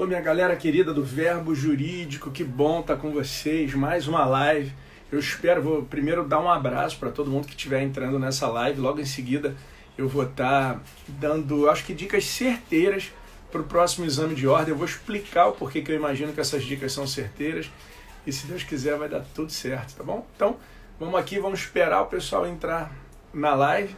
minha galera querida do Verbo Jurídico, que bom estar com vocês, mais uma live. Eu espero, vou primeiro dar um abraço para todo mundo que estiver entrando nessa live, logo em seguida eu vou estar dando, acho que dicas certeiras para o próximo exame de ordem. Eu vou explicar o porquê que eu imagino que essas dicas são certeiras e se Deus quiser vai dar tudo certo, tá bom? Então, vamos aqui, vamos esperar o pessoal entrar na live.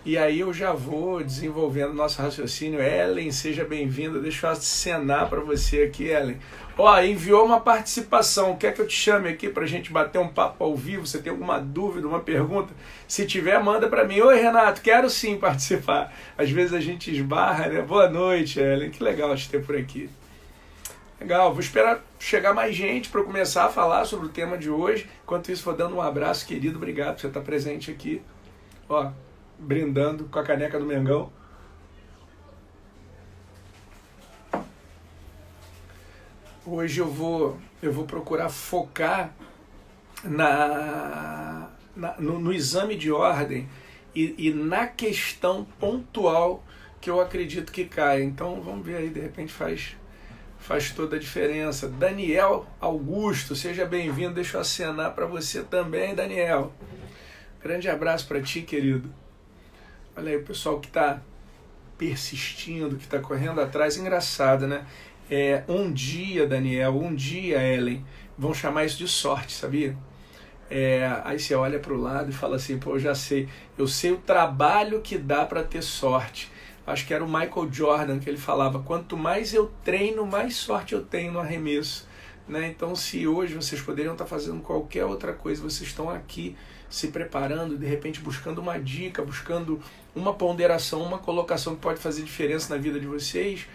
E aí eu já vou desenvolvendo nosso raciocínio. Ellen, seja bem-vinda. Deixa eu acenar para você aqui, Ellen. Ó, enviou uma participação. Quer que eu te chame aqui para a gente bater um papo ao vivo? Você tem alguma dúvida, uma pergunta? Se tiver, manda para mim. Oi, Renato, quero sim participar. Às vezes a gente esbarra, né? Boa noite, Ellen. Que legal te ter por aqui. Legal, vou esperar chegar mais gente para eu começar a falar sobre o tema de hoje. Enquanto isso, vou dando um abraço, querido. Obrigado por você estar presente aqui. Ó, brindando com a caneca do Mengão. Hoje eu vou procurar focar no exame de ordem e na questão pontual que eu acredito que cai. Então vamos ver aí, de repente faz toda a diferença. Daniel Augusto, seja bem-vindo. Deixa eu acenar para você também, Daniel. Grande abraço para ti, querido. Olha aí o pessoal que está persistindo, que está correndo atrás. Engraçado, né? Um dia, Daniel, um dia, Ellen, vão chamar isso de sorte, sabia? Aí você olha para o lado e fala assim, pô, eu já sei. Eu sei o trabalho que dá para ter sorte. Acho que era o Michael Jordan que ele falava, quanto mais eu treino, mais sorte eu tenho no arremesso. Né? Então, se hoje vocês poderiam estar fazendo qualquer outra coisa, vocês estão aqui se preparando, de repente buscando uma dica, buscando uma ponderação, uma colocação que pode fazer diferença na vida de vocês,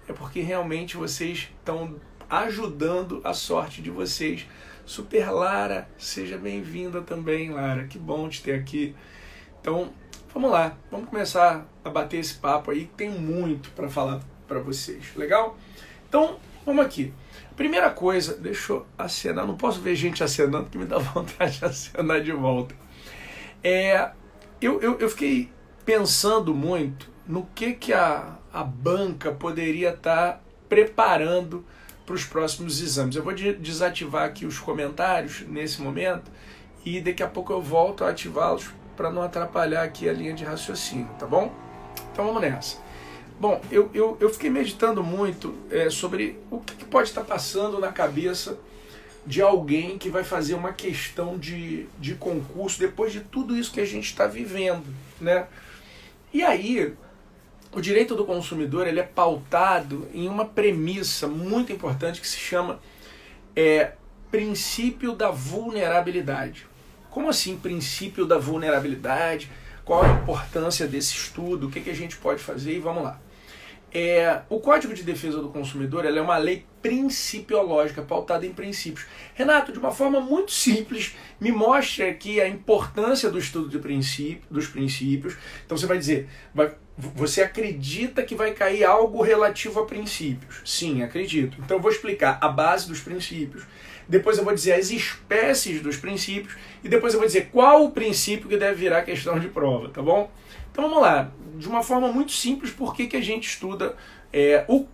é porque realmente vocês estão ajudando a sorte de vocês. Super Lara, seja bem-vinda também, Lara, que bom te ter aqui. Então, vamos lá, vamos começar a bater esse papo aí, que tem muito para falar para vocês, legal? Então, vamos aqui. Primeira coisa, deixa eu acenar, não posso ver gente acenando porque me dá vontade de acenar de volta. Eu fiquei pensando muito no que a banca poderia estar preparando para os próximos exames. Eu vou desativar aqui os comentários nesse momento e daqui a pouco eu volto a ativá-los para não atrapalhar aqui a linha de raciocínio, tá bom? Então vamos nessa. Bom, eu fiquei meditando muito sobre o que pode estar passando na cabeça de alguém que vai fazer uma questão de concurso depois de tudo isso que a gente está vivendo, né? E aí, o direito do consumidor ele é pautado em uma premissa muito importante que se chama princípio da vulnerabilidade. Como assim princípio da vulnerabilidade? Qual a importância desse estudo? O que a gente pode fazer? E vamos lá. O Código de Defesa do Consumidor é uma lei principiológica, pautada em princípios. Renato, de uma forma muito simples, me mostra aqui a importância do estudo dos princípios. Então você vai dizer, você acredita que vai cair algo relativo a princípios? Sim, acredito. Então eu vou explicar a base dos princípios, depois eu vou dizer as espécies dos princípios e depois eu vou dizer qual o princípio que deve virar questão de prova, tá bom? Então vamos lá, de uma forma muito simples, por que a gente estuda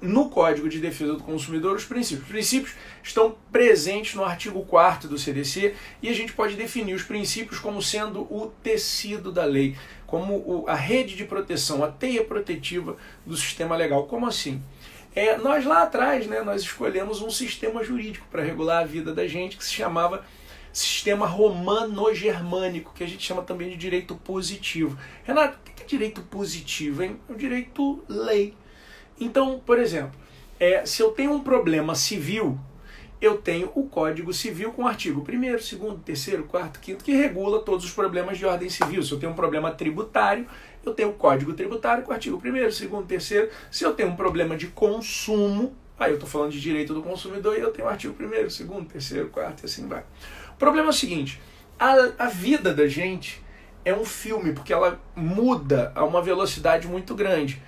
no Código de Defesa do Consumidor os princípios? Os princípios estão presentes no artigo 4º do CDC e a gente pode definir os princípios como sendo o tecido da lei, como a rede de proteção, a teia protetiva do sistema legal. Como assim? Nós lá atrás, né, nós escolhemos um sistema jurídico para regular a vida da gente que se chamava sistema romano-germânico, que a gente chama também de direito positivo. Renato, o que é direito positivo, hein? É o direito lei. Então, por exemplo, se eu tenho um problema civil, eu tenho o Código Civil com o artigo 1º, 2º, 3º, 4º, 5º, que regula todos os problemas de ordem civil. Se eu tenho um problema tributário, eu tenho o Código Tributário com o artigo 1º, 2º, 3º. Se eu tenho um problema de consumo, aí eu estou falando de direito do consumidor e eu tenho o artigo 1º, 2º, 3º, 4º e assim vai. O problema é o seguinte, a vida da gente é um filme, porque ela muda a uma velocidade muito grande.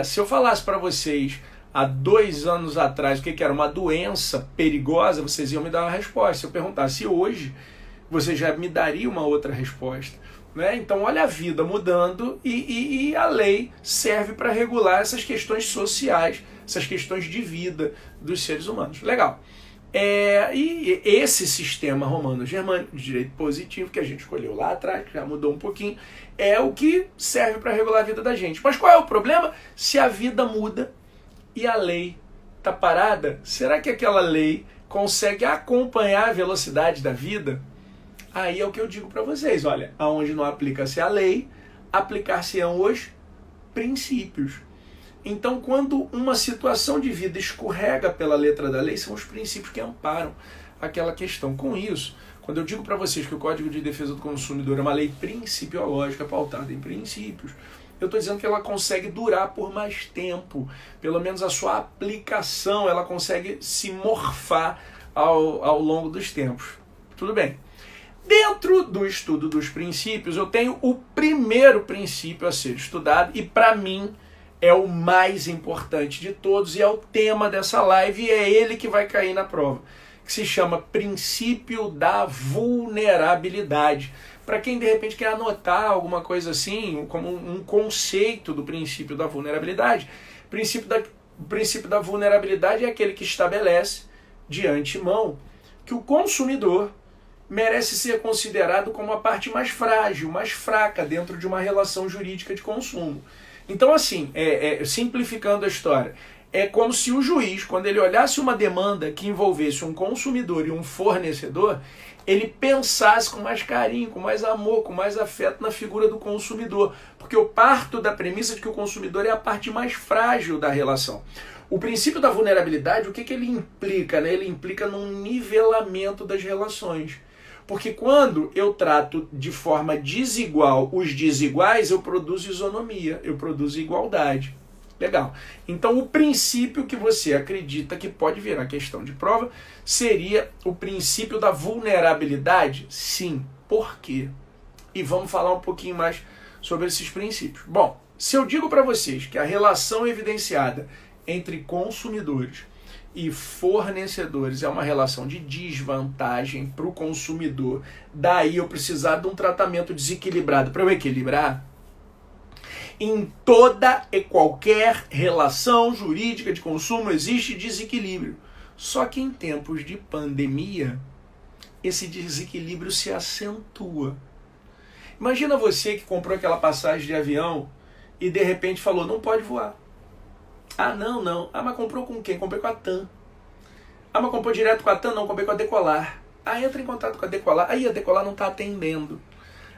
Se eu falasse para vocês há 2 anos atrás o que era uma doença perigosa, vocês iam me dar uma resposta. Se eu perguntasse hoje, você já me daria uma outra resposta. Né? Então olha a vida mudando e a lei serve para regular essas questões sociais essas questões de vida dos seres humanos. Legal. E esse sistema romano-germânico de direito positivo que a gente escolheu lá atrás, que já mudou um pouquinho, é o que serve para regular a vida da gente. Mas qual é o problema? Se a vida muda e a lei está parada, será que aquela lei consegue acompanhar a velocidade da vida? Aí é o que eu digo para vocês, olha, aonde não aplica-se a lei, aplicar-se-ão os princípios. Então, quando uma situação de vida escorrega pela letra da lei, são os princípios que amparam aquela questão. Com isso, quando eu digo para vocês que o Código de Defesa do Consumidor é uma lei principiológica pautada em princípios, eu estou dizendo que ela consegue durar por mais tempo. Pelo menos a sua aplicação, ela consegue se morfar ao longo dos tempos. Tudo bem. Dentro do estudo dos princípios, eu tenho o primeiro princípio a ser estudado e, para mim, é o mais importante de todos e é o tema dessa live e é ele que vai cair na prova, que se chama princípio da vulnerabilidade. Para quem de repente quer anotar alguma coisa assim, como um conceito do princípio da vulnerabilidade, o princípio da vulnerabilidade é aquele que estabelece de antemão que o consumidor merece ser considerado como a parte mais frágil, mais fraca dentro de uma relação jurídica de consumo. Então, assim, simplificando a história, é como se o juiz, quando ele olhasse uma demanda que envolvesse um consumidor e um fornecedor, ele pensasse com mais carinho, com mais amor, com mais afeto na figura do consumidor. Porque eu parto da premissa de que o consumidor é a parte mais frágil da relação. O princípio da vulnerabilidade, o que ele implica? Né? Ele implica num nivelamento das relações. Porque quando eu trato de forma desigual os desiguais, eu produzo isonomia, eu produzo igualdade. Legal. Então o princípio que você acredita que pode virar questão de prova seria o princípio da vulnerabilidade? Sim. Por quê? E vamos falar um pouquinho mais sobre esses princípios. Bom, se eu digo para vocês que a relação evidenciada entre consumidores e fornecedores é uma relação de desvantagem para o consumidor, daí eu precisar de um tratamento desequilibrado para eu equilibrar. Em toda e qualquer relação jurídica de consumo existe desequilíbrio. Só que em tempos de pandemia, esse desequilíbrio se acentua. Imagina você que comprou aquela passagem de avião e de repente falou, não pode voar. Ah, não. Ah, mas comprou com quem? Comprei com a TAM. Ah, mas comprou direto com a TAM? Não, comprei com a Decolar. Ah, entra em contato com a Decolar. Aí a Decolar não está atendendo.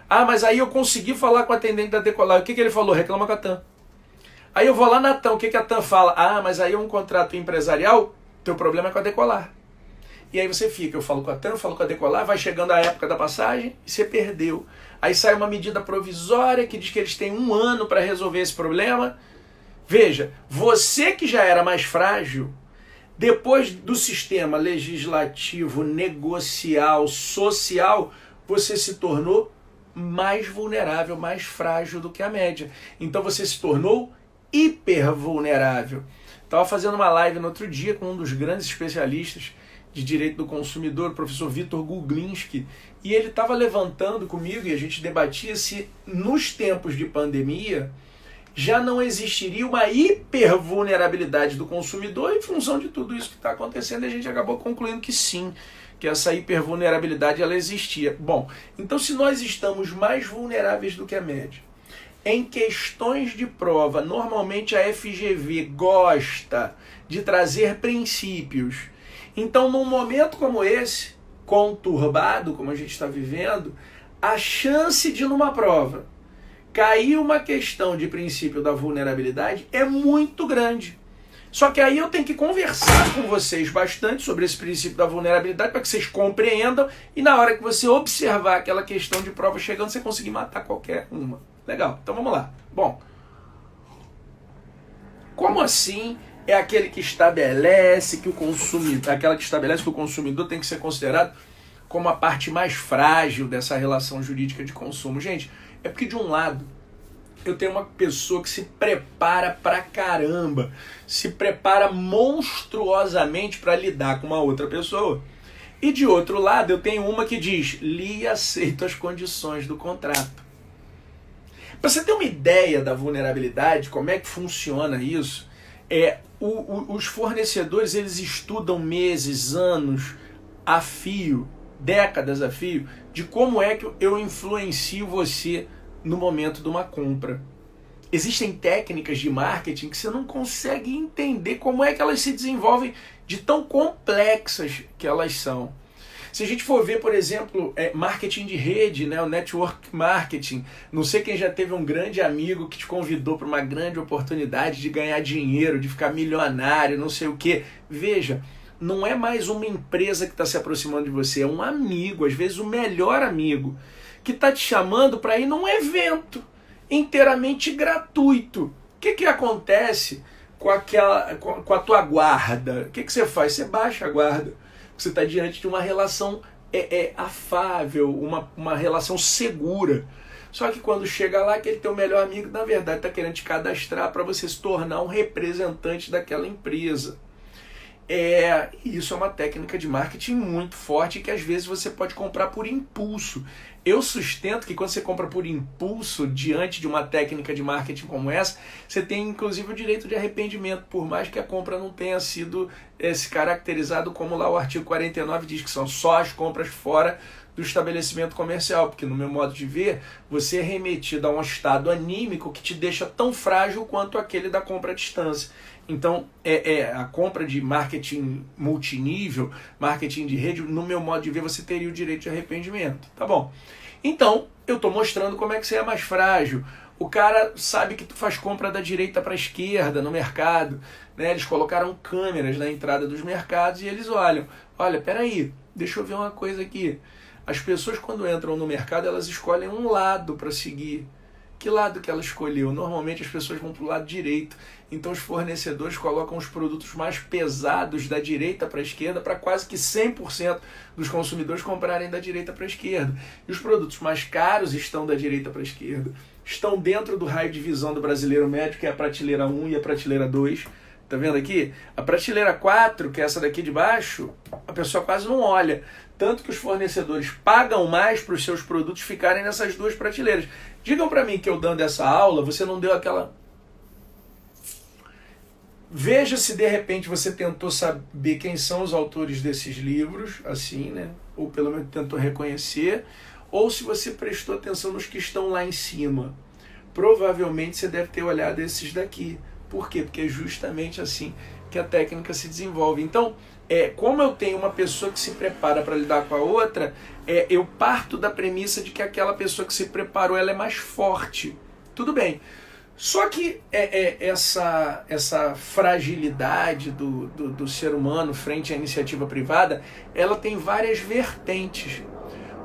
Ah, mas aí eu consegui falar com o atendente da Decolar. O que ele falou? Reclama com a TAM. Aí eu vou lá na TAM. O que a TAM fala? Ah, mas aí é um contrato empresarial. Teu problema é com a Decolar. E aí você fica, eu falo com a TAM, eu falo com a Decolar, vai chegando a época da passagem e você perdeu. Aí sai uma medida provisória que diz que eles têm 1 ano para resolver esse problema. Veja, você que já era mais frágil, depois do sistema legislativo, negocial, social, você se tornou mais vulnerável, mais frágil do que a média. Então você se tornou hipervulnerável. Estava fazendo uma live no outro dia com um dos grandes especialistas de direito do consumidor, o professor Vitor Guglinski, e ele estava levantando comigo e a gente debatia se nos tempos de pandemia já não existiria uma hipervulnerabilidade do consumidor em função de tudo isso que está acontecendo, e a gente acabou concluindo que sim, que essa hipervulnerabilidade ela existia. Bom, então se nós estamos mais vulneráveis do que a média, em questões de prova, normalmente a FGV gosta de trazer princípios. Então, num momento como esse, conturbado, como a gente está vivendo, a chance de numa prova cair uma questão de princípio da vulnerabilidade é muito grande. Só que aí eu tenho que conversar com vocês bastante sobre esse princípio da vulnerabilidade para que vocês compreendam e na hora que você observar aquela questão de prova chegando, você conseguir matar qualquer uma. Legal, então vamos lá. Bom, como assim é aquele que estabelece que o consumidor, aquela que estabelece que o consumidor tem que ser considerado como a parte mais frágil dessa relação jurídica de consumo? Gente, é porque de um lado eu tenho uma pessoa que se prepara pra caramba, se prepara monstruosamente para lidar com uma outra pessoa. E de outro lado eu tenho uma que diz, li e aceito as condições do contrato. Para você ter uma ideia da vulnerabilidade, como é que funciona isso, Os fornecedores, eles estudam meses, anos a fio, décadas a fio, de como é que eu influencio você no momento de uma compra. Existem técnicas de marketing que você não consegue entender como é que elas se desenvolvem, de tão complexas que elas são. Se a gente for ver, por exemplo, marketing de rede, né, o network marketing, não sei quem já teve um grande amigo que te convidou para uma grande oportunidade de ganhar dinheiro, de ficar milionário, não sei o quê. Veja, não é mais uma empresa que está se aproximando de você, é um amigo, às vezes o melhor amigo, que está te chamando para ir num evento inteiramente gratuito. O que acontece com a tua guarda? O que você faz? Você baixa a guarda. Você está diante de uma relação afável, uma relação segura. Só que quando chega lá, aquele teu melhor amigo, na verdade, está querendo te cadastrar para você se tornar um representante daquela empresa. Isso é uma técnica de marketing muito forte que às vezes você pode comprar por impulso. Eu sustento que quando você compra por impulso diante de uma técnica de marketing como essa, você tem inclusive o direito de arrependimento, por mais que a compra não tenha sido se caracterizado como lá o artigo 49 diz, que são só as compras fora do estabelecimento comercial, porque no meu modo de ver, você é remetido a um estado anímico que te deixa tão frágil quanto aquele da compra à distância. Então, a compra de marketing multinível, marketing de rede, no meu modo de ver, você teria o direito de arrependimento. Tá bom? Então, eu estou mostrando como é que você é mais frágil. O cara sabe que tu faz compra da direita para a esquerda no mercado, né? Eles colocaram câmeras na entrada dos mercados e eles olham. Olha, peraí, deixa eu ver uma coisa aqui. As pessoas, quando entram no mercado, elas escolhem um lado para seguir. Que lado que ela escolheu? Normalmente as pessoas vão para o lado direito. Então os fornecedores colocam os produtos mais pesados da direita para a esquerda para quase que 100% dos consumidores comprarem da direita para a esquerda. E os produtos mais caros estão da direita para a esquerda. Estão dentro do raio de visão do brasileiro médio, que é a prateleira 1 e a prateleira 2. Tá vendo aqui? A prateleira 4, que é essa daqui de baixo, a pessoa quase não olha. Tanto que os fornecedores pagam mais para os seus produtos ficarem nessas duas prateleiras. Digam para mim que eu dando essa aula, você não deu aquela... Veja se de repente você tentou saber quem são os autores desses livros, assim, né? Ou pelo menos tentou reconhecer, ou se você prestou atenção nos que estão lá em cima. Provavelmente você deve ter olhado esses daqui. Por quê? Porque é justamente assim que a técnica se desenvolve. Então, como eu tenho uma pessoa que se prepara para lidar com a outra, eu parto da premissa de que aquela pessoa que se preparou ela é mais forte. Tudo bem. Só que essa fragilidade do ser humano frente à iniciativa privada, ela tem várias vertentes.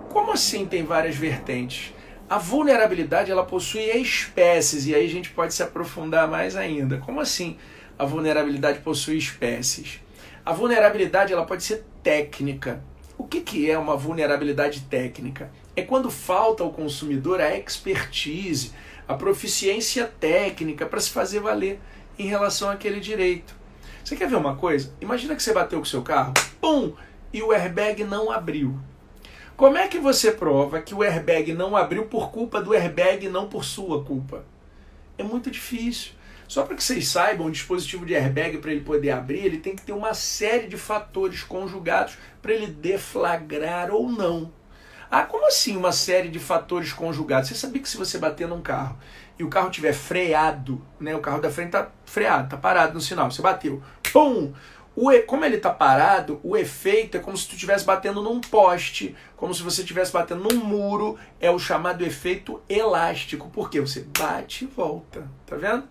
Como assim tem várias vertentes? A vulnerabilidade ela possui espécies, e aí a gente pode se aprofundar mais ainda. Como assim a vulnerabilidade possui espécies? A vulnerabilidade ela pode ser técnica. O que é uma vulnerabilidade técnica? É quando falta ao consumidor a expertise, a proficiência técnica para se fazer valer em relação àquele direito. Você quer ver uma coisa? Imagina que você bateu com o seu carro, pum, e o airbag não abriu. Como é que você prova que o airbag não abriu por culpa do airbag e não por sua culpa? É muito difícil. Só para que vocês saibam, o dispositivo de airbag, para ele poder abrir, ele tem que ter uma série de fatores conjugados para ele deflagrar ou não. Ah, como assim uma série de fatores conjugados? Você sabia que se você bater num carro e o carro estiver freado, né, o carro da frente está freado, está parado no sinal, você bateu, pum! Como ele está parado, o efeito é como se tu estivesse batendo num poste, como se você estivesse batendo num muro, é o chamado efeito elástico. Por quê? Você bate e volta, tá vendo?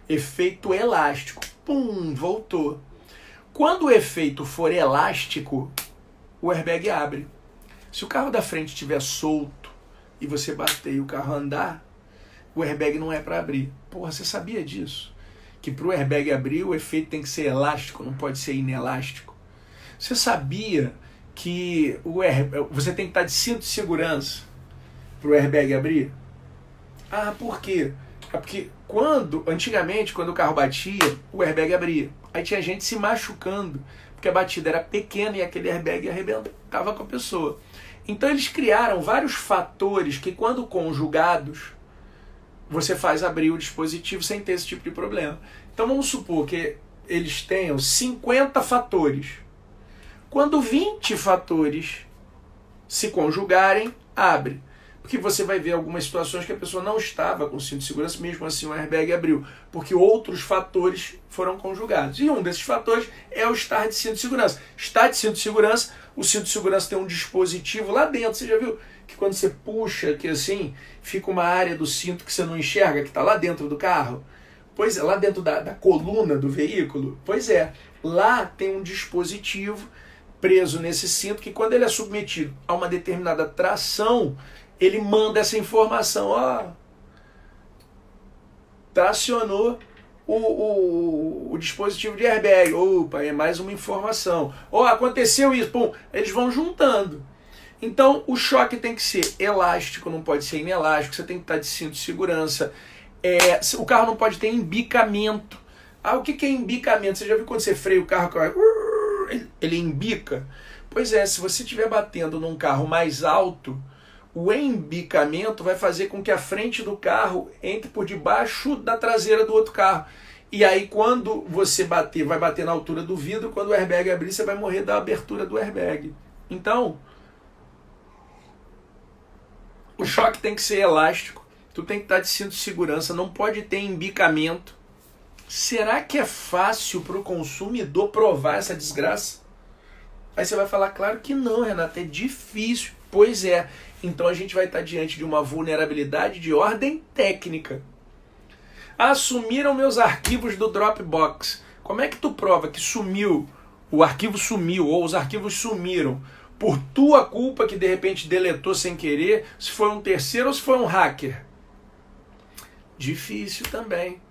Efeito elástico. Pum, voltou. Quando o efeito for elástico, o airbag abre. Se o carro da frente estiver solto e você bater e o carro andar, o airbag não é para abrir. Porra, você sabia disso? Que para o airbag abrir, o efeito tem que ser elástico, não pode ser inelástico. Você sabia que você tem que estar de cinto de segurança para o airbag abrir? Ah, por quê? É porque antigamente, quando o carro batia, o airbag abria. Aí tinha gente se machucando, porque a batida era pequena e aquele airbag arrebentava com a pessoa. Então eles criaram vários fatores que, quando conjugados, você faz abrir o dispositivo sem ter esse tipo de problema. Então vamos supor que eles tenham 50 fatores. Quando 20 fatores se conjugarem, abre. Porque você vai ver algumas situações que a pessoa não estava com cinto de segurança, mesmo assim o airbag abriu. Porque outros fatores foram conjugados. E um desses fatores é o estar de cinto de segurança. Estar de cinto de segurança, o cinto de segurança tem um dispositivo lá dentro. Você já viu que quando você puxa aqui assim, fica uma área do cinto que você não enxerga, que está lá dentro do carro? Pois é, lá dentro da coluna do veículo? Pois é, lá tem um dispositivo preso nesse cinto que quando ele é submetido a uma determinada tração, ele manda essa informação, ó, tracionou o dispositivo de airbag, opa, é mais uma informação, ó, aconteceu isso, pum, eles vão juntando. Então o choque tem que ser elástico, não pode ser inelástico, você tem que estar de cinto de segurança, o carro não pode ter embicamento. Ah, o que é embicamento? Você já viu quando você freia o carro, ele embica? Pois é, se você estiver batendo num carro mais alto, o embicamento vai fazer com que a frente do carro entre por debaixo da traseira do outro carro. E aí quando você bater, vai bater na altura do vidro, quando o airbag abrir, você vai morrer da abertura do airbag. Então, o choque tem que ser elástico, tu tem que estar de cinto de segurança, não pode ter embicamento. Será que é fácil para o consumidor provar essa desgraça? Aí você vai falar, claro que não, Renato, é difícil. Pois é, então a gente vai estar diante de uma vulnerabilidade de ordem técnica. Assumiram meus arquivos do Dropbox. Como é que tu prova que sumiu, o arquivo sumiu, ou os arquivos sumiram, por tua culpa que de repente deletou sem querer, se foi um terceiro ou se foi um hacker? Difícil também.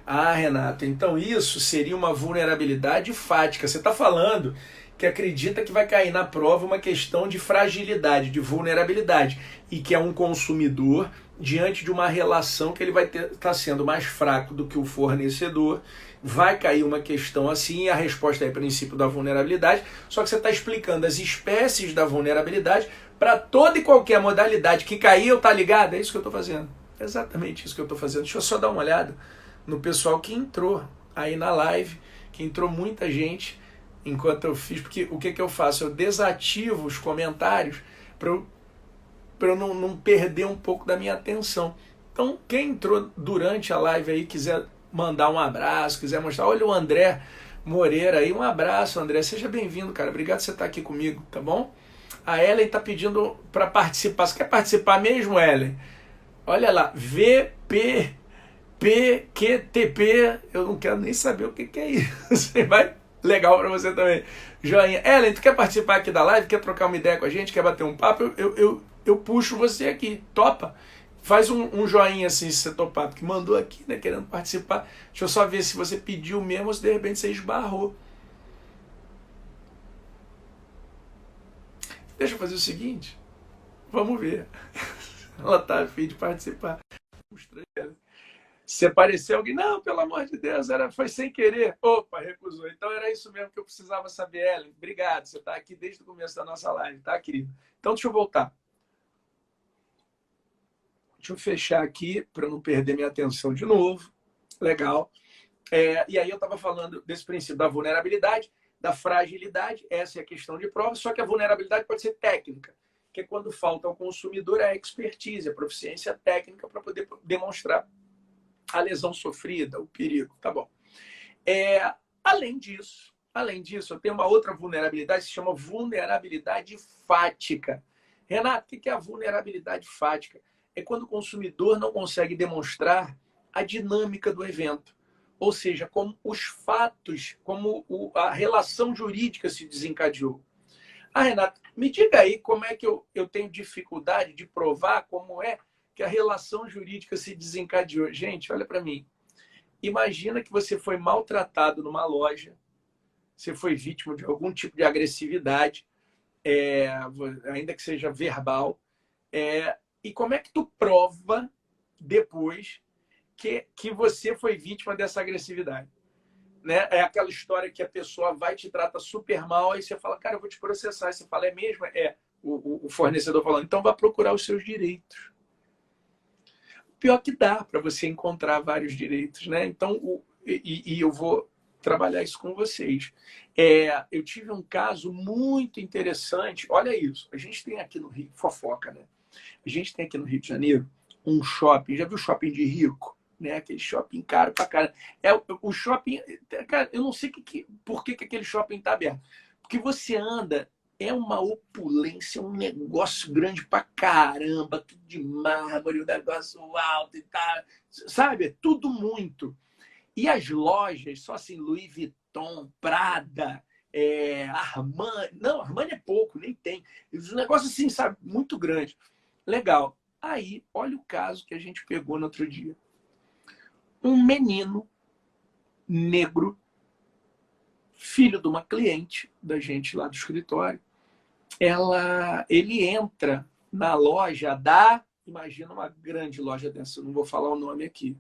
Ah, Renato, então isso seria uma vulnerabilidade fática. Você está falando que acredita que vai cair na prova uma questão de fragilidade, de vulnerabilidade, e que é um consumidor diante de uma relação que ele vai estar sendo mais fraco do que o fornecedor, vai cair uma questão assim, e a resposta é o princípio da vulnerabilidade, só que você está explicando as espécies da vulnerabilidade para toda e qualquer modalidade que cair, eu tá ligado? É isso que eu estou fazendo. É exatamente isso que eu estou fazendo. Deixa eu só dar uma olhada no pessoal que entrou aí na live, que entrou muita gente enquanto eu fiz, porque o que eu faço? Eu desativo os comentários para eu não perder um pouco da minha atenção. Então, quem entrou durante a live aí, quiser mandar um abraço, quiser mostrar, olha o André Moreira aí, um abraço, André, seja bem-vindo, cara, obrigado por você estar aqui comigo, tá bom? A Ellen está pedindo para participar, você quer participar mesmo, Ellen? Olha lá, VPQTP, eu não quero nem saber o que é isso. Vai, legal para você também. Joinha. Ellen, tu quer participar aqui da live? Quer trocar uma ideia com a gente? Quer bater um papo? Eu puxo você aqui. Topa? Faz um joinha assim se você topar, porque mandou aqui, né, querendo participar. Deixa eu só ver se você pediu mesmo ou se de repente você esbarrou. Deixa eu fazer o seguinte. Vamos ver. Ela tá a fim de participar. Se apareceu alguém, não, pelo amor de Deus, foi sem querer. Opa, recusou. Então era isso mesmo que eu precisava saber, Ellen. Obrigado, você está aqui desde o começo da nossa live, tá, querido? Então deixa eu voltar. Deixa eu fechar aqui para não perder minha atenção de novo. Legal. E aí eu estava falando desse princípio da vulnerabilidade, da fragilidade, essa é a questão de prova, só que a vulnerabilidade pode ser técnica, que é quando falta ao consumidor a expertise, a proficiência técnica para poder demonstrar a lesão sofrida, o perigo, tá bom. Além disso, eu tenho uma outra vulnerabilidade que se chama vulnerabilidade fática. Renato, o que é a vulnerabilidade fática? É quando o consumidor não consegue demonstrar a dinâmica do evento. Ou seja, como os fatos, como a relação jurídica se desencadeou. Ah, Renato, me diga aí como é que eu tenho dificuldade de provar como é que a relação jurídica se desencadeou. Gente, olha para mim. Imagina que você foi maltratado numa loja, você foi vítima de algum tipo de agressividade, ainda que seja verbal, e como é que tu prova depois que você foi vítima dessa agressividade? Né? É aquela história que a pessoa vai e te trata super mal, aí você fala, cara, eu vou te processar. Aí você fala, é mesmo? O fornecedor falando, então vá procurar os seus direitos. Pior que dá para você encontrar vários direitos, né? Então, e eu vou trabalhar isso com vocês. Eu tive um caso muito interessante. Olha isso, a gente tem aqui no Rio, fofoca, né? A gente tem aqui no Rio de Janeiro um shopping, já viu shopping de rico? Né? Aquele shopping caro pra cara. O shopping, cara, eu não sei por que aquele shopping tá aberto. Porque você anda, é uma opulência, um negócio grande pra caramba, tudo de mármore, um negócio alto e tal. Sabe? É tudo muito. E as lojas, só assim, Louis Vuitton, Prada, Armani. Não, Armani é pouco, nem tem. Os negócios assim, sabe, muito grande. Legal. Aí, olha o caso que a gente pegou no outro dia. Um menino negro, filho de uma cliente da gente lá do escritório, ele entra na loja imagina uma grande loja dessa, não vou falar o nome aqui.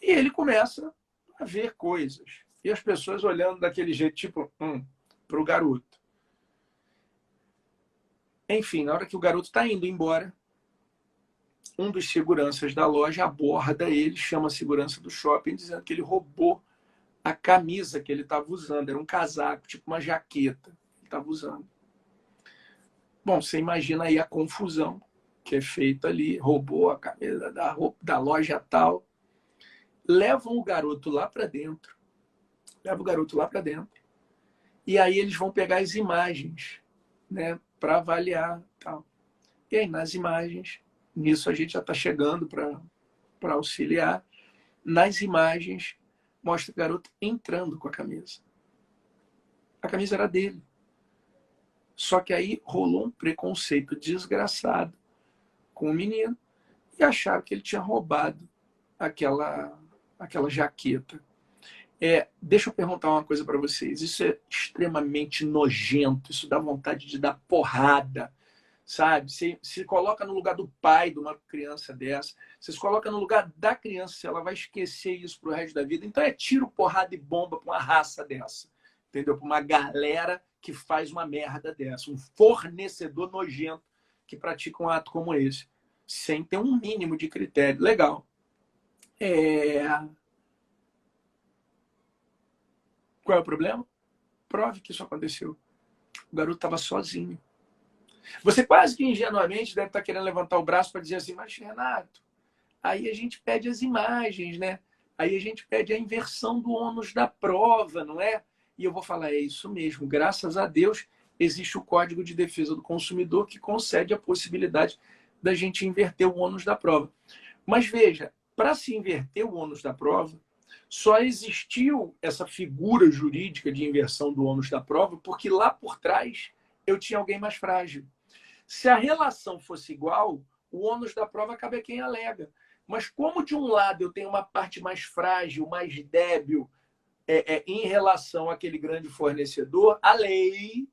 E ele começa a ver coisas. E as pessoas olhando daquele jeito, tipo, para o garoto. Enfim, na hora que o garoto está indo embora, um dos seguranças da loja aborda ele, chama a segurança do shopping, dizendo que ele roubou a camisa que ele estava usando. Era um casaco, tipo uma jaqueta que ele estava usando. Bom, você imagina aí a confusão que é feita ali. Roubou a camisa da loja tal. Levam o garoto lá para dentro. E aí eles vão pegar as imagens, né, para avaliar tal. E aí nas imagens, nisso a gente já está chegando para auxiliar. Nas imagens, mostra o garoto entrando com a camisa. A camisa era dele. Só que aí rolou um preconceito desgraçado com o menino e acharam que ele tinha roubado aquela jaqueta. Deixa eu perguntar uma coisa para vocês. Isso é extremamente nojento. Isso dá vontade de dar porrada, sabe? Você se coloca no lugar do pai de uma criança dessa. Você se coloca no lugar da criança, se ela vai esquecer isso pro resto da vida. Então é tiro, porrada e bomba para uma raça dessa. Entendeu? Para uma galera que faz uma merda dessa. Um fornecedor nojento que pratica um ato como esse. Sem ter um mínimo de critério. Legal. Qual é o problema? Prove que isso aconteceu. O garoto estava sozinho. Você quase que ingenuamente deve estar querendo levantar o braço para dizer assim, mas Renato, aí a gente pede as imagens, né? Aí a gente pede a inversão do ônus da prova, não é? E eu vou falar, é isso mesmo. Graças a Deus existe o Código de Defesa do Consumidor que concede a possibilidade da gente inverter o ônus da prova. Mas veja, para se inverter o ônus da prova, só existiu essa figura jurídica de inversão do ônus da prova porque lá por trás eu tinha alguém mais frágil. Se a relação fosse igual, o ônus da prova cabe a quem alega. Mas como de um lado eu tenho uma parte mais frágil, mais débil em relação àquele grande fornecedor, a lei,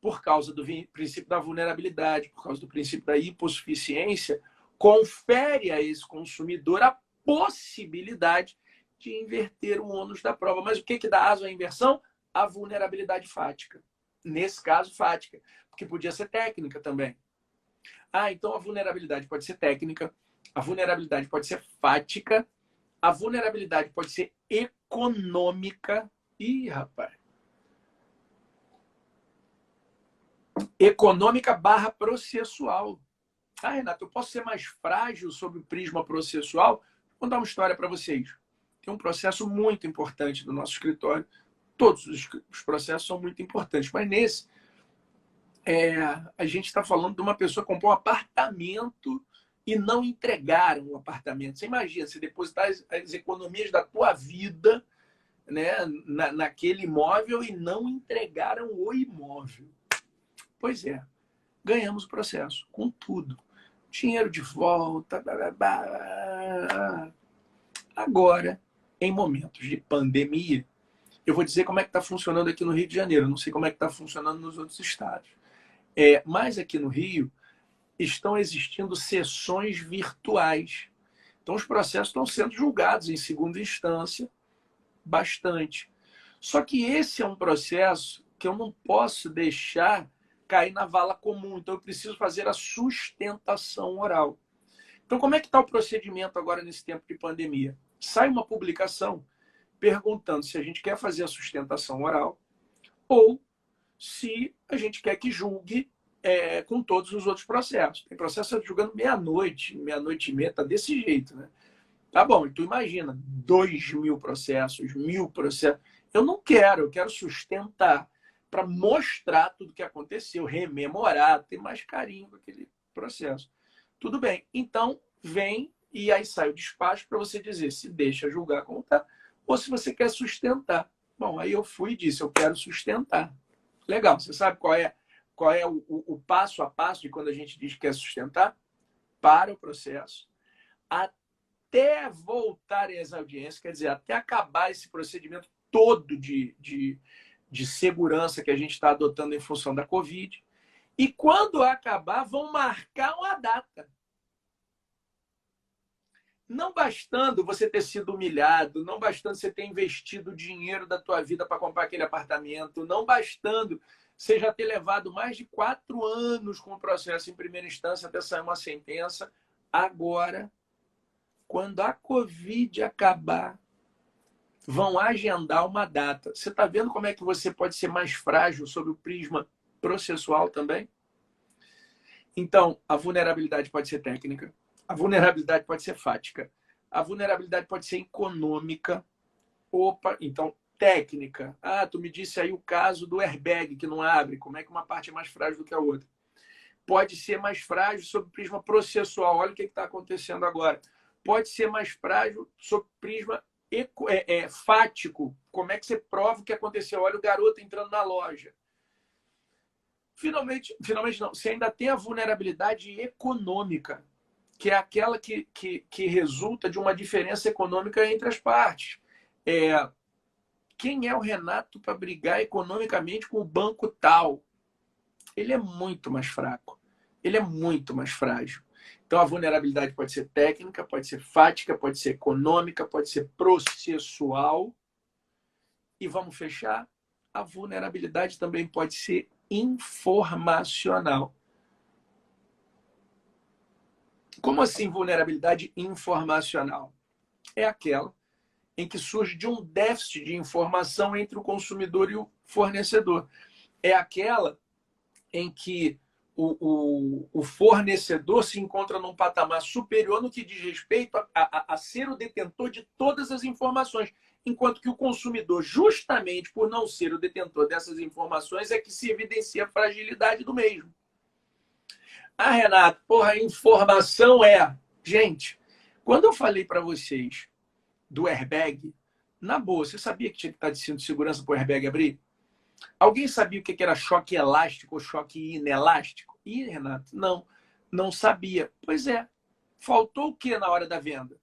por causa do princípio da vulnerabilidade, por causa do princípio da hipossuficiência, confere a esse consumidor a possibilidade de inverter o ônus da prova. Mas o que dá aso à inversão? A vulnerabilidade fática. Nesse caso, fática. Porque podia ser técnica também. Então a vulnerabilidade pode ser técnica, a vulnerabilidade pode ser fática, a vulnerabilidade pode ser econômica. Ih, rapaz. Econômica / processual. Renato, eu posso ser mais frágil sob o prisma processual? Vou contar uma história para vocês. Tem um processo muito importante do nosso escritório. Todos os processos são muito importantes, mas nesse, a gente está falando de uma pessoa que comprou um apartamento e não entregaram o apartamento. Você imagina, você depositar as economias da tua vida, né, naquele imóvel e não entregaram o imóvel. Pois é, ganhamos o processo, com tudo. Dinheiro de volta. Agora, em momentos de pandemia, eu vou dizer como é que está funcionando aqui no Rio de Janeiro. Não sei como é que está funcionando nos outros estados. Mas aqui no Rio estão existindo sessões virtuais. Então, os processos estão sendo julgados em segunda instância bastante. Só que esse é um processo que eu não posso deixar cair na vala comum. Então, eu preciso fazer a sustentação oral. Então, como é que está o procedimento agora nesse tempo de pandemia? Sai uma publicação perguntando se a gente quer fazer a sustentação oral ou se a gente quer que julgue com todos os outros processos. Tem processo julgando meia-noite, meia-noite e meia, tá desse jeito, né? Tá bom, e tu imagina, 2.000 processos, 1.000 processos. Eu não quero, eu quero sustentar para mostrar tudo que aconteceu, rememorar, ter mais carinho com aquele processo. Tudo bem, então vem e aí sai o despacho para você dizer se deixa julgar como tá ou se você quer sustentar. Bom, aí eu fui e disse, eu quero sustentar. Legal, você sabe qual é o passo a passo de quando a gente diz que quer sustentar? Para o processo, até voltarem às audiências, quer dizer, até acabar esse procedimento todo de segurança que a gente está adotando em função da Covid. E quando acabar, vão marcar uma data. Não bastando você ter sido humilhado, não bastando você ter investido o dinheiro da tua vida para comprar aquele apartamento, não bastando você já ter levado mais de 4 anos com o processo em primeira instância até sair uma sentença, agora, quando a Covid acabar, vão agendar uma data. Você está vendo como é que você pode ser mais frágil sob o prisma processual também? Então, a vulnerabilidade pode ser técnica, a vulnerabilidade pode ser fática, a vulnerabilidade pode ser econômica. Opa, então, técnica. Ah, tu me disse aí o caso do airbag que não abre, como é que uma parte é mais frágil do que a outra? Pode ser mais frágil sob o prisma processual, olha o que está acontecendo agora. Pode ser mais frágil sob o prisma fático, como é que você prova o que aconteceu? Olha o garoto entrando na loja. Finalmente não, você ainda tem a vulnerabilidade econômica, que é aquela que resulta de uma diferença econômica entre as partes. Quem é o Renato para brigar economicamente com o banco tal? Ele é muito mais fraco, ele é muito mais frágil. Então, a vulnerabilidade pode ser técnica, pode ser fática, pode ser econômica, pode ser processual. E vamos fechar? A vulnerabilidade também pode ser informacional. Como assim vulnerabilidade informacional? É aquela em que surge de um déficit de informação entre o consumidor e o fornecedor. É aquela em que o fornecedor se encontra num patamar superior no que diz respeito a ser o detentor de todas as informações, enquanto que o consumidor, justamente por não ser o detentor dessas informações, é que se evidencia a fragilidade do mesmo. Ah, Renato, porra, a informação é... Gente, quando eu falei para vocês do airbag, na boa, você sabia que tinha que estar de cinto de segurança para o airbag abrir? Alguém sabia o que era choque elástico ou choque inelástico? Ih, Renato, não sabia. Pois é, faltou o que na hora da venda?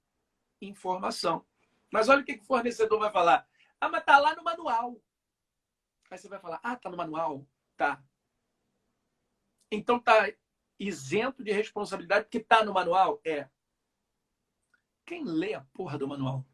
Informação. Mas olha o que o fornecedor vai falar. Ah, mas tá lá no manual. Aí você vai falar, ah, tá no manual? Tá. Então tá isento de responsabilidade porque tá no manual? É. Quem lê a porra do manual?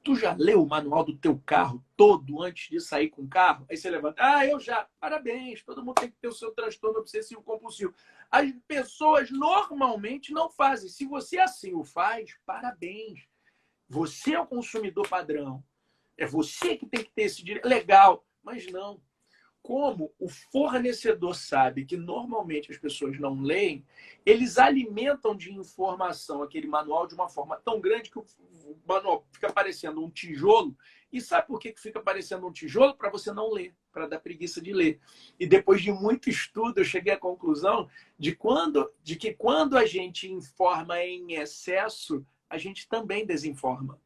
Tu já leu o manual do teu carro todo antes de sair com o carro? Aí você levanta, eu já. Parabéns, todo mundo tem que ter o seu transtorno obsessivo compulsivo. As pessoas normalmente não fazem. Se você assim o faz, parabéns. Você é o consumidor padrão. É você que tem que ter esse direito. Legal, mas não. Como o fornecedor sabe que normalmente as pessoas não leem, eles alimentam de informação aquele manual de uma forma tão grande que o manual fica parecendo um tijolo. E sabe por que fica parecendo um tijolo? Para você não ler, para dar preguiça de ler. E depois de muito estudo, eu cheguei à conclusão de que quando a gente informa em excesso, a gente também desinforma.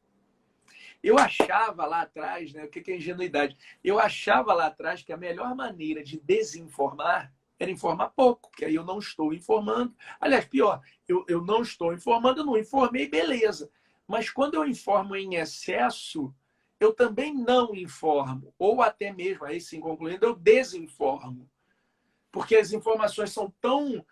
Eu achava lá atrás, né, o que é ingenuidade? Eu achava lá atrás que a melhor maneira de desinformar era informar pouco, que aí eu não estou informando. Aliás, pior, eu não estou informando, eu não informei, beleza. Mas quando eu informo em excesso, eu também não informo. Ou até mesmo, aí sim concluindo, eu desinformo. Porque as informações são tão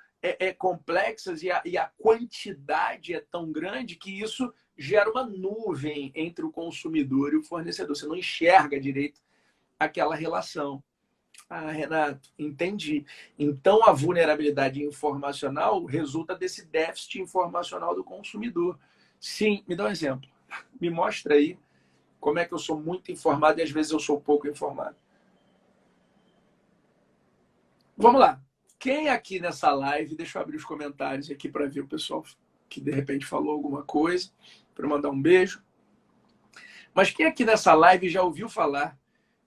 complexas e a quantidade é tão grande que isso gera uma nuvem entre o consumidor e o fornecedor. Você não enxerga direito aquela relação. Ah, Renato, entendi. Então, a vulnerabilidade informacional resulta desse déficit informacional do consumidor. Sim, me dá um exemplo. Me mostra aí como é que eu sou muito informado e às vezes eu sou pouco informado. Vamos lá. Quem aqui nessa live, deixa eu abrir os comentários aqui para ver o pessoal que de repente falou alguma coisa, para mandar um beijo. Mas quem aqui nessa live já ouviu falar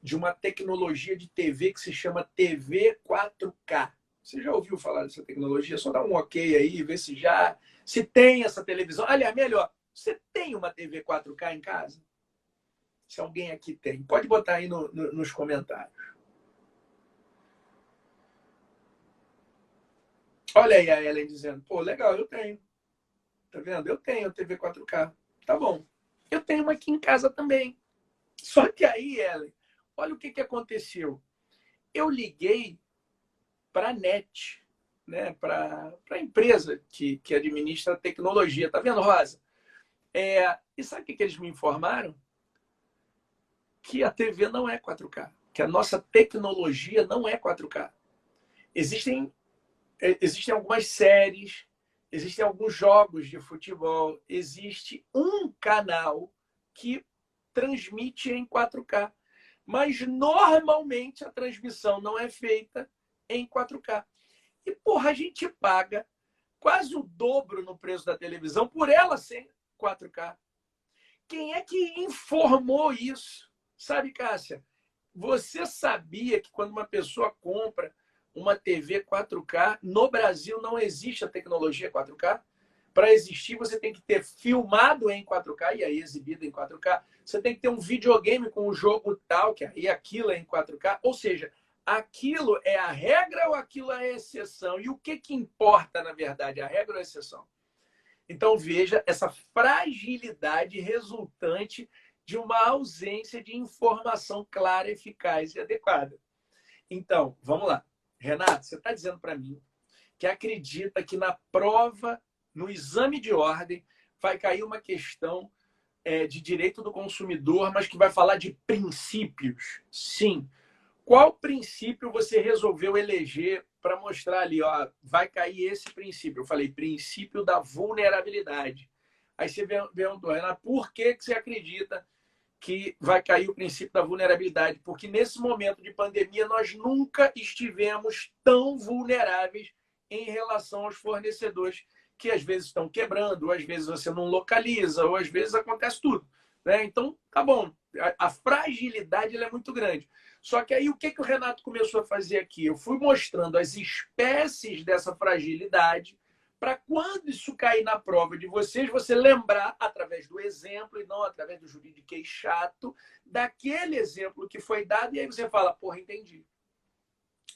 de uma tecnologia de TV que se chama TV 4K? Você já ouviu falar dessa tecnologia? Só dá um ok aí, vê se tem essa televisão. Aliás, melhor, você tem uma TV 4K em casa? Se alguém aqui tem, pode botar aí nos comentários. Olha aí a Ellen dizendo, pô, legal, eu tenho. Tá vendo? Eu tenho TV 4K. Tá bom. Eu tenho uma aqui em casa também. Só que aí, Ellen, olha o que aconteceu. Eu liguei para a NET, né, para a empresa que administra a tecnologia. Tá vendo, Rosa? E sabe o que eles me informaram? Que a TV não é 4K. Que a nossa tecnologia não é 4K. Existem algumas séries, existem alguns jogos de futebol, existe um canal que transmite em 4K. Mas normalmente a transmissão não é feita em 4K. E, porra, a gente paga quase o dobro no preço da televisão por ela ser 4K. Quem é que informou isso? Sabe, Cássia? Você sabia que quando uma pessoa compra uma TV 4K, no Brasil não existe a tecnologia 4K? Para existir, você tem que ter filmado em 4K e aí exibido em 4K. Você tem que ter um videogame com o jogo tal, que aí aquilo é em 4K. Ou seja, aquilo é a regra ou aquilo é a exceção? E o que importa, na verdade, a regra ou a exceção? Então, veja essa fragilidade resultante de uma ausência de informação clara, eficaz e adequada. Então, vamos lá. Renato, você está dizendo para mim que acredita que na prova, no exame de ordem, vai cair uma questão de direito do consumidor, mas que vai falar de princípios. Sim. Qual princípio você resolveu eleger para mostrar ali? Ó, vai cair esse princípio. Eu falei, princípio da vulnerabilidade. Aí você perguntou, Renato, por que você acredita que vai cair o princípio da vulnerabilidade? Porque nesse momento de pandemia nós nunca estivemos tão vulneráveis em relação aos fornecedores que às vezes estão quebrando, ou às vezes você não localiza, ou às vezes acontece tudo. Né? Então, tá bom. A fragilidade ela é muito grande. Só que aí o que o Renato começou a fazer aqui? Eu fui mostrando as espécies dessa fragilidade para quando isso cair na prova de vocês, você lembrar, através do exemplo e não através do juridiquês chato, daquele exemplo que foi dado, e aí você fala, porra, entendi.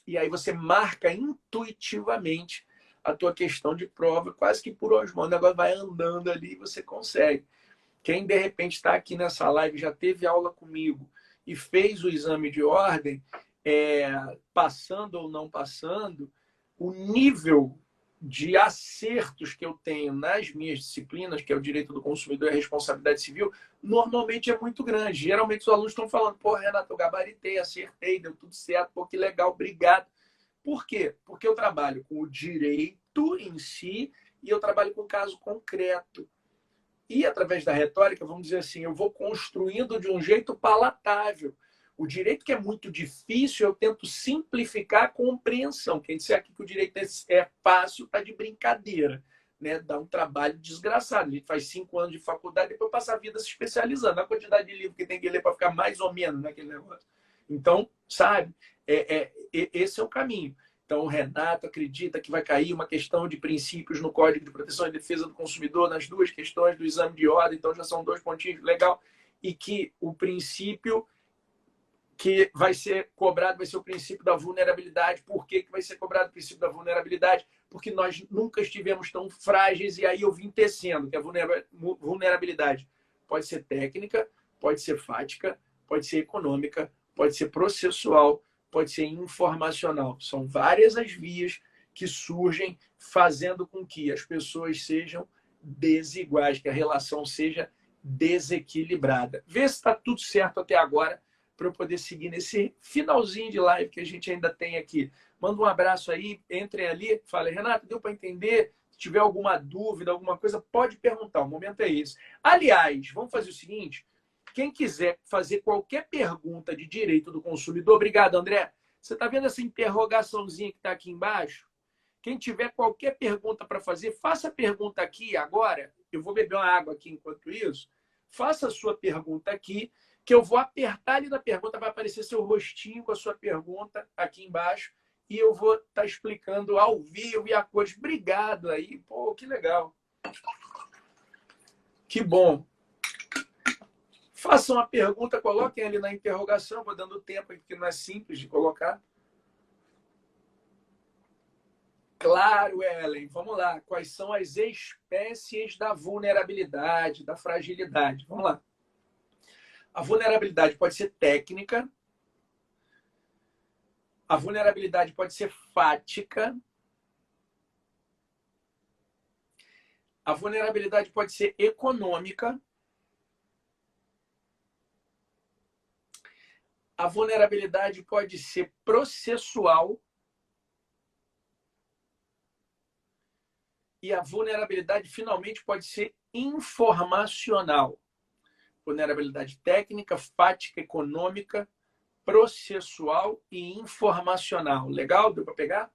E aí você marca intuitivamente a tua questão de prova, quase que por osmose, o negócio vai andando ali e você consegue. Quem, de repente, está aqui nessa live, já teve aula comigo e fez o exame de ordem, passando ou não passando, o nível de acertos que eu tenho nas minhas disciplinas, que é o direito do consumidor e a responsabilidade civil, normalmente é muito grande. Geralmente os alunos estão falando, pô, Renato, eu gabaritei, acertei, deu tudo certo, pô, que legal, obrigado. Por quê? Porque eu trabalho com o direito em si e eu trabalho com caso concreto. E através da retórica, vamos dizer assim, eu vou construindo de um jeito palatável. O direito que é muito difícil, eu tento simplificar a compreensão. Quem disser aqui que o direito é fácil está de brincadeira. Né? Dá um trabalho desgraçado. A gente faz 5 anos de faculdade e depois passa a vida se especializando. A quantidade de livro que tem que ler para ficar mais ou menos naquele negócio. Então, sabe, esse é o caminho. Então, o Renato acredita que vai cair uma questão de princípios no Código de Proteção e Defesa do Consumidor nas duas questões do exame de ordem. Então, já são 2 pontinhos, legal. E que o princípio que vai ser cobrado vai ser o princípio da vulnerabilidade. Por que vai ser cobrado o princípio da vulnerabilidade? Porque nós nunca estivemos tão frágeis e aí eu vim tecendo que a vulnerabilidade pode ser técnica, pode ser fática, pode ser econômica, pode ser processual, pode ser informacional. São várias as vias que surgem fazendo com que as pessoas sejam desiguais, que a relação seja desequilibrada. Vê se está tudo certo até agora para eu poder seguir nesse finalzinho de live que a gente ainda tem aqui. Manda um abraço aí, entrem ali, fala, Renato, deu para entender? Se tiver alguma dúvida, alguma coisa, pode perguntar, o momento é esse. Aliás, vamos fazer o seguinte, quem quiser fazer qualquer pergunta de direito do consumidor, obrigado, André. Você está vendo essa interrogaçãozinha que está aqui embaixo? Quem tiver qualquer pergunta para fazer, faça a pergunta aqui agora. Eu vou beber uma água aqui enquanto isso. Faça a sua pergunta aqui, que eu vou apertar ali na pergunta, vai aparecer seu rostinho com a sua pergunta aqui embaixo e eu vou estar explicando ao vivo e a cores. Obrigado aí. Pô, que legal. Que bom. Façam a pergunta, coloquem ali na interrogação, vou dando tempo aqui, que não é simples de colocar. Claro, Ellen. Vamos lá. Quais são as espécies da vulnerabilidade, da fragilidade? Vamos lá. A vulnerabilidade pode ser técnica. A vulnerabilidade pode ser fática. A vulnerabilidade pode ser econômica. A vulnerabilidade pode ser processual. E a vulnerabilidade, finalmente, pode ser informacional. Vulnerabilidade técnica, fática, econômica, processual e informacional. Legal? Deu para pegar?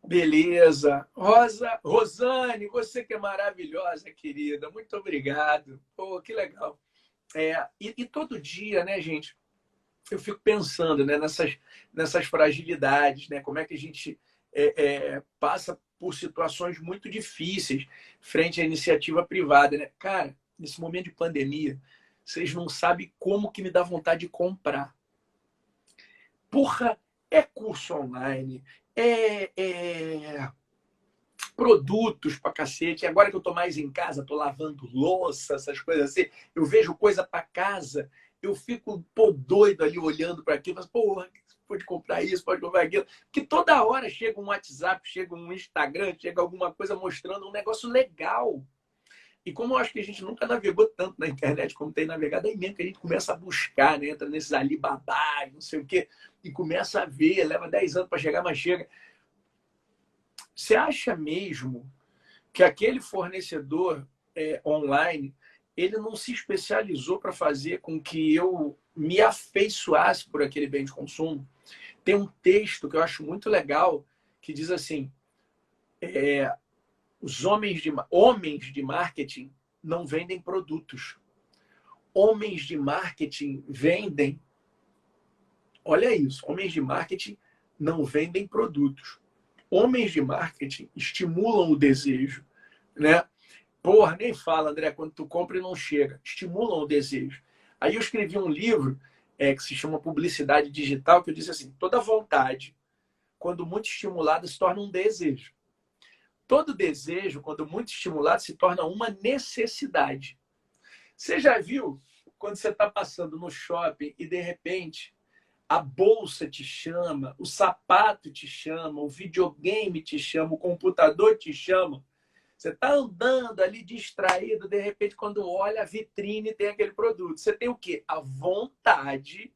Beleza. Rosane, você que é maravilhosa, querida. Muito obrigado. Pô, que legal. E todo dia, né, gente? Eu fico pensando, né, nessas fragilidades, né? Como é que a gente passa por situações muito difíceis frente à iniciativa privada, né? Cara, nesse momento de pandemia, vocês não sabem como que me dá vontade de comprar. Porra, é curso online, produtos pra cacete. Agora que eu tô mais em casa, tô lavando louça, essas coisas assim, eu vejo coisa pra casa, eu fico doido ali olhando para aquilo, mas, porra, pode comprar isso, pode comprar aquilo. Porque toda hora chega um WhatsApp, chega um Instagram, chega alguma coisa mostrando um negócio legal. E como eu acho que a gente nunca navegou tanto na internet como tem navegado, aí mesmo que a gente começa a buscar, né? Entra nesses Alibaba, não sei o quê, e começa a ver, leva 10 anos para chegar, mas chega. Você acha mesmo que aquele fornecedor online ele não se especializou para fazer com que eu me afeiçoasse por aquele bem de consumo? Tem um texto que eu acho muito legal que diz assim, os homens de marketing não vendem produtos. Homens de marketing vendem, olha isso, homens de marketing não vendem produtos. Homens de marketing estimulam o desejo, né? Porra, nem fala, André, quando tu compra e não chega. Estimulam o desejo. Aí eu escrevi um livro que se chama Publicidade Digital, que eu disse assim, toda vontade, quando muito estimulada, se torna um desejo. Todo desejo, quando muito estimulado, se torna uma necessidade. Você já viu quando você está passando no shopping e, de repente, a bolsa te chama, o sapato te chama, o videogame te chama, o computador te chama? Você está andando ali distraído, de repente, quando olha a vitrine, tem aquele produto. Você tem o quê? A vontade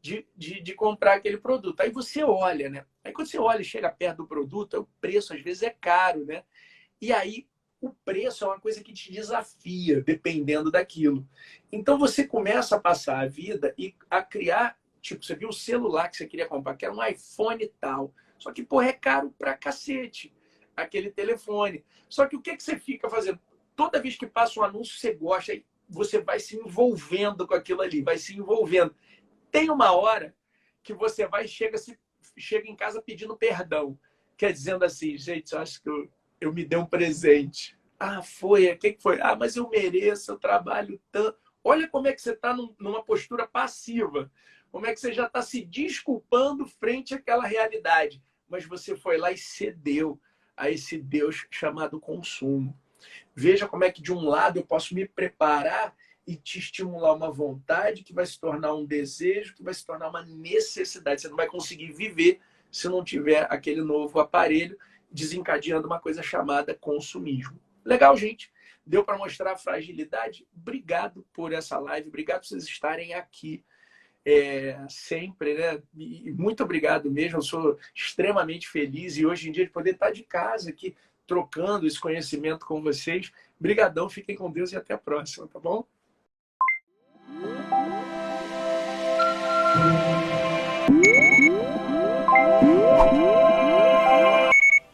de comprar aquele produto. Aí você olha, né? Aí quando você olha e chega perto do produto, o preço às vezes é caro, né? E aí o preço é uma coisa que te desafia, dependendo daquilo. Então você começa a passar a vida e a criar, tipo, você viu o celular que você queria comprar, que era um iPhone e tal. Só que, porra, é caro pra cacete aquele telefone. Só que o que você fica fazendo? Toda vez que passa um anúncio, você gosta, aí você vai se envolvendo com aquilo ali, vai se envolvendo. Tem uma hora que você vai e chega em casa pedindo perdão. Quer dizendo assim, gente, eu acho que eu me dei um presente. Ah, foi? O que foi? Ah, mas eu mereço, eu trabalho tanto. Olha como é que você está numa postura passiva. Como é que você já está se desculpando frente àquela realidade. Mas você foi lá e cedeu a esse Deus chamado consumo. Veja como é que, de um lado, eu posso me preparar e te estimular uma vontade que vai se tornar um desejo, que vai se tornar uma necessidade. Você não vai conseguir viver se não tiver aquele novo aparelho desencadeando uma coisa chamada consumismo. Legal, gente? Deu para mostrar a fragilidade? Obrigado por essa live, obrigado por vocês estarem aqui sempre, né? E muito obrigado mesmo, eu sou extremamente feliz e hoje em dia de poder estar de casa aqui, trocando esse conhecimento com vocês. Brigadão, fiquem com Deus e até a próxima, tá bom?